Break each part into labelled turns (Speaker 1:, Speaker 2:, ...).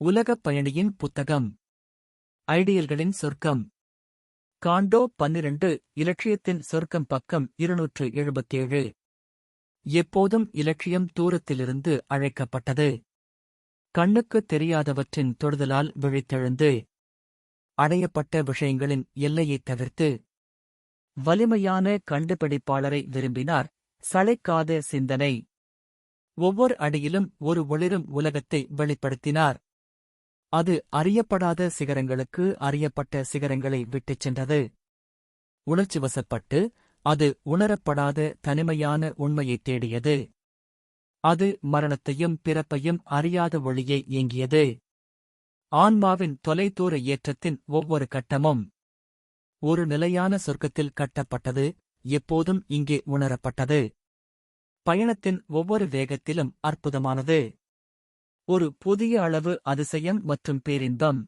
Speaker 1: உலகப் பயணியின் புத்தகம். ஐடியல்களின் சொர்க்கம். காண்டோ 12 இலட்சியத்தின் சொர்க்கம் பக்கம் 277. எப்போதும் இலட்சியம் தூரத்திலிருந்து அழைக்கப்பட்டது. கண்ணுக்குத் தெரியாதவற்றின் தொடுதலால் விழித்தெழுந்து அடையப்பட்ட விஷயங்களின் எல்லையைத் தவிர்த்து வலிமையான கண்டுபிடிப்பாளரை விரும்பினார். சளைக்காத சிந்தனை. ஒவ்வொரு அடியிலும் ஒரு ஒளிரும் உலகத்தை வெளிப்படுத்தினார். அது அறியப்படாத சிகரங்களுக்கு அறியப்பட்ட சிகரங்களை விட்டுச் சென்றது. உணர்ச்சிவசப்பட்டு அது உணரப்படாத தனிமையான உண்மையைத் தேடியது. அது மரணத்தையும் பிறப்பையும் அறியாத ஒளியை ஏங்கியது. ஆன்மாவின் தொலைதூர ஏற்றத்தின் ஒவ்வொரு கட்டமும் ஒரு நிலையான சொர்க்கத்தில் கட்டப்பட்டது, எப்போதும் இங்கே உணரப்பட்டது. பயணத்தின் ஒவ்வொரு வேகத்திலும் அற்புதமானது. ஒரு புதிய அளவு அதிசயம் மற்றும் பேரின்பம்.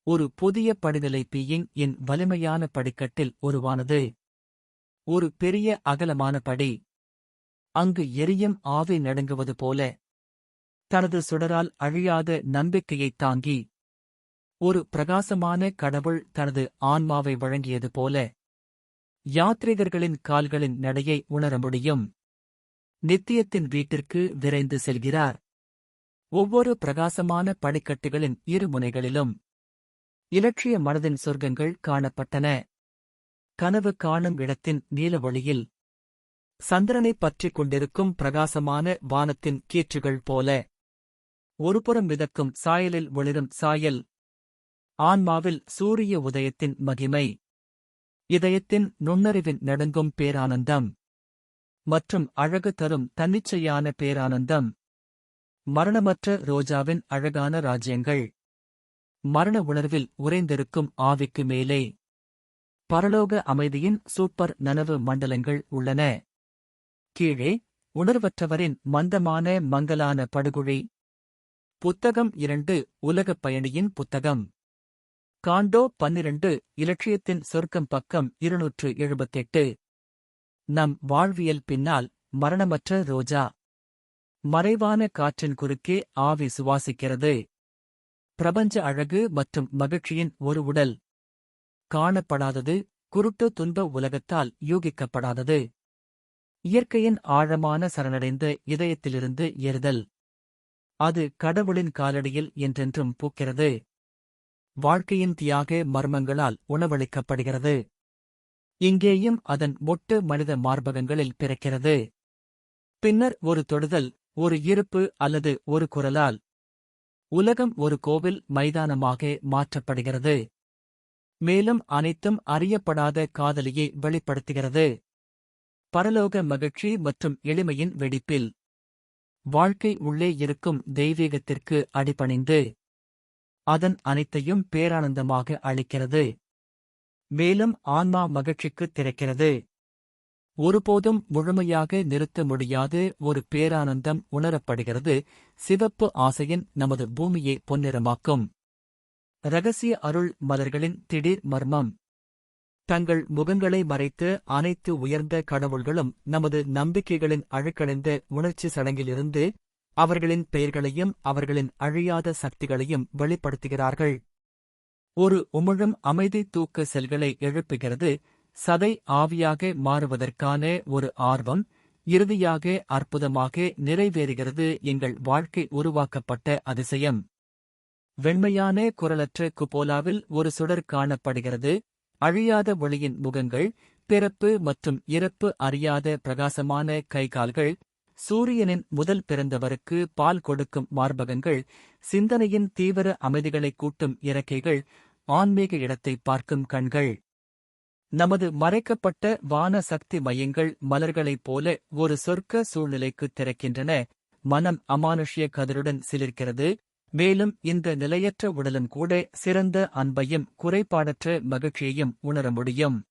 Speaker 1: ஒரு புதிய படிநிலை பீயிங் இன் வலிமையான படிக்கட்டில் உருவானது. ஒரு பெரிய அகலமான படி. அங்கு எரியும் ஆவி நடுங்குவது போல. தனது சுடரால் அழியாத நம்பிக்கையைத் தாங்கி. ஒரு பிரகாசமான கடவுள் தனது ஆன்மாவை வழங்கியது போல. யாத்ரீகர்களின் கால்களின் நடையை உணர முடியும். நித்தியத்தின் வீட்டிற்கு விரைந்து செல்கிறார். ஒவ்வொரு பிரகாசமான படிக்கட்டுகளின் இரு முனைகளிலும் இலட்சிய மனதின் சொர்க்கங்கள் காணப்பட்டன. கனவு காணும் இடத்தின் நீலவொளியில் சந்திரனைப் பற்றிக் கொண்டிருக்கும் பிரகாசமான வானத்தின் கீற்றுகள் போல. ஒருபுறம் மிதக்கும் சாயலில் ஒளிரும் சாயல். ஆன்மாவில் சூரிய உதயத்தின் மகிமை. இதயத்தின் நுண்ணறிவின் நடுங்கும் பேரானந்தம். மற்றும் அழகு தரும் தன்னிச்சையான பேரானந்தம். மரணமற்ற ரோஜாவின் அழகான ராஜ்யங்கள். மரண உணர்வில் உறைந்திருக்கும் ஆவிக்கு மேலே பரலோக அமைதியின் சூப்பர் நனவு மண்டலங்கள் உள்ளன. கீழே உணர்வற்றவரின் மந்தமான மங்கலான படுகுழி. புத்தகம் 2 உலகப் பயணியின் புத்தகம். காண்டோ 12 இலட்சியத்தின் சொர்க்கம் பக்கம் 278. நம் வாழ்வியல் பின்னால் மரணமற்ற ரோஜா. மறைவான காற்றின் குறுக்கே ஆவி சுவாசிக்கிறது. பிரபஞ்ச அழகு மற்றும் மகிழ்ச்சியின் ஒரு உடல். காணப்படாதது, குருட்டு துன்ப உலகத்தால் யூகிக்கப்படாதது. இயற்கையின் ஆழமான சரணடைந்த இதயத்திலிருந்து ஏறுதல். அது கடவுளின் காலடியில் என்றென்றும் பூக்கிறது. வாழ்க்கையின் தியாக மர்மங்களால் உணவளிக்கப்படுகிறது. இங்கேயும் அதன் மொட்டு மனித மார்பகங்களில் பிறக்கிறது. பின்னர் ஒரு தொடுதல், ஒரு இருப்பு அல்லது ஒரு குரலால் உலகம் ஒரு கோவில் மைதானமாக மாற்றப்படுகிறது. மேலும் அனைத்தும் அறியப்படாத காதலியை வெளிப்படுத்துகிறது. பரலோக மகிழ்ச்சி மற்றும் எளிமையின் வெடிப்பில் வாழ்க்கை உள்ளே இருக்கும் தெய்வீகத்திற்கு அடிபணிந்து அதன் அனைத்தையும் பேரானந்தமாக அளிக்கிறது. மேலும் ஆன்மா மகிழ்ச்சிக்குத் திறக்கிறது. ஒருபோதும் முழுமையாக நிறுத்த முடியாத ஒரு பேரானந்தம் உணரப்படுகிறது. சிவப்பு ஆசையின் நமது பூமியை பொன்னிறமாக்கும். இரகசிய அருள் மலர்களின் திடீர் மர்மம். தங்கள் முகங்களை மறைத்து அனைத்து உயர்ந்த கடவுள்களும் நமது நம்பிக்கைகளின் அழுக்கடைந்த உணர்ச்சி சடங்கிலிருந்து அவர்களின் பெயர்களையும் அவர்களின் அழியாத சக்திகளையும் வெளிப்படுத்துகிறார்கள். ஒரு உமிழும் அமைதி தூக்க செல்களை எழுப்புகிறது. சதை ஆவியாக மாறுவதற்கான ஒரு ஆர்வம் இறுதியாக அற்புதமாக நிறைவேறுகிறது. எங்கள் வாழ்க்கை உருவாக்கப்பட்ட அதிசயம். வெண்மையான குரலற்ற குபோலாவில் ஒரு சுடர் காணப்படுகிறது. அழியாத ஒளியின் முகங்கள், பிறப்பு மற்றும் இறப்பு அறியாத பிரகாசமான கைகால்கள், சூரியனின் முதல் பிறந்தவருக்கு பால் கொடுக்கும் மார்பகங்கள், சிந்தனையின் தீவிர அமைதிகளைக் கூட்டும் இறக்கைகள், ஆன்மீக இடத்தைப் பார்க்கும் கண்கள். நமது மறைக்கப்பட்ட வான சக்தி மையங்கள் மலர்களைப் போல ஒரு சொர்க்க சூழ்நிலைக்குத் திறக்கின்றன. மனம் அமானுஷ்ய கதிருடன் சிலிர்க்கிறது. மேலும் இந்த நிலையற்ற உடலும் கூட சிறந்த அன்பையும் குறைபாடற்ற மகிழ்ச்சியையும் உணர முடியும்.